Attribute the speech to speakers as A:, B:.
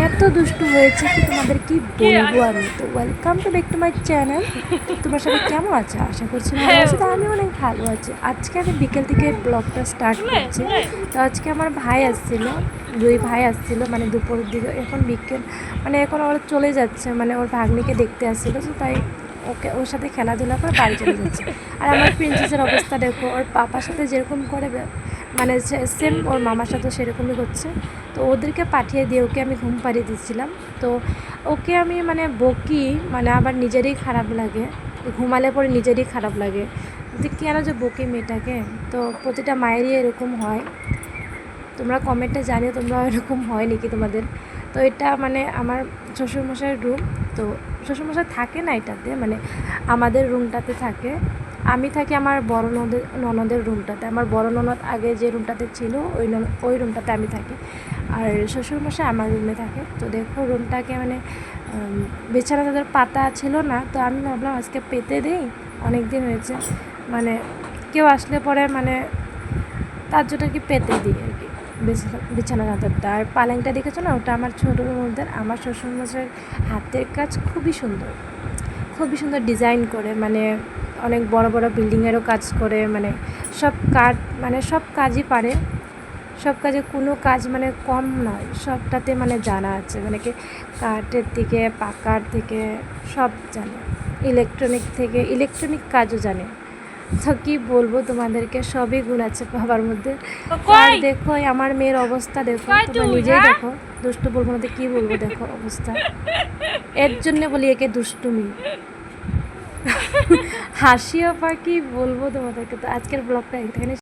A: এত দুষ্টু হয়েছে কি তোমাদের কি বলবো আমি। তো welcome to back to my channel. তোমার সাথে কেমন আছে, আশা করছি ভালো আছে। তো আমি অনেক ভালো আছি। আজকে আমি বিকেল থেকে ব্লগটা স্টার্ট করছি। তো আজকে আমার ভাই আসছিল, দুই ভাই আসছিল, মানে দুপুরের দিকে। এখন বিকেল মানে এখন ওরা চলে যাচ্ছে, মানে ওর ভাগ্নিকে দেখতে আসছিল। তো তাই ওর সাথে খেলাধুলা করে বাড়ি চলে যাচ্ছে। আর আমার প্রিন্সেসের অবস্থা দেখো, ওর পাপার সাথে যেরকম করে মানে সেম ওর মামার সাথে সেরকমই করছে। তো ওদেরকে পাঠিয়ে দিয়ে ওকে আমি ঘুম পাড়িয়ে দিচ্ছিলাম। তো ওকে আমি মানে বকি, মানে আবার নিজেরই খারাপ লাগে, ঘুমালে পরে নিজেরই খারাপ লাগে যে কেন যে বকি মেয়েটাকে। তো প্রতিটা মায়েরই এরকম হয়। তোমরা কমেন্টে জানিও তোমরা এরকম হয় নাকি তোমাদের। তো এটা মানে আমার শ্বশুরমশাইয়ের রুম। তো শ্বশুরমশাই থাকে না এটাতে, মানে আমাদের রুমটাতে থাকে। আমি থাকি আমার বড় ননদের রুমটাতে। আমার বড় ননদ আগে যে রুমটাতে ছিল ওই রুমটাতে আমি থাকি, আর শ্বশুরমশাই আমার রুমে থাকে। তো দেখো রুমটাকে মানে বিছানা তাদের পাতা ছিল না, তো আমি ভাবলাম আজকে পেতে দিই, অনেক দিন হয়েছে, মানে কেউ আসলে পরে মানে তার জন্য কি পেতে দিই আর কি বিছানা চাদরটা। আর পালেংটা দেখেছো না, ওটা আমার ছোটো ননদের, আমার শ্বশুরমশাইয়ের হাতের কাজ খুবই সুন্দর, খুবই সুন্দর ডিজাইন করে, মানে অনেক বড় বড় বিল্ডিংয়েরও কাজ করে, মানে সব কাজ, মানে সব কাজই পারে। সব কাজে কোনো কাজ মানে কম নয়, সবটাতে মানে জানা আছে, মানে কি কাঠের থেকে পাকার থেকে সব জানে, ইলেকট্রনিক কাজও জানে। তো কী বলবো তোমাদেরকে, সবই গুণ আছে বাবার মধ্যে। আর দেখো আমার মেয়ের অবস্থা দেখো, তোমরা নিজেই দেখো, দুষ্টু বলবো না তো কী বলবো, দেখো অবস্থা। এর জন্য বলি একে দুষ্টুমি। হাসিও পাখি বলবো তোমাদেরকে। তো আজকের ব্লগটা এখানে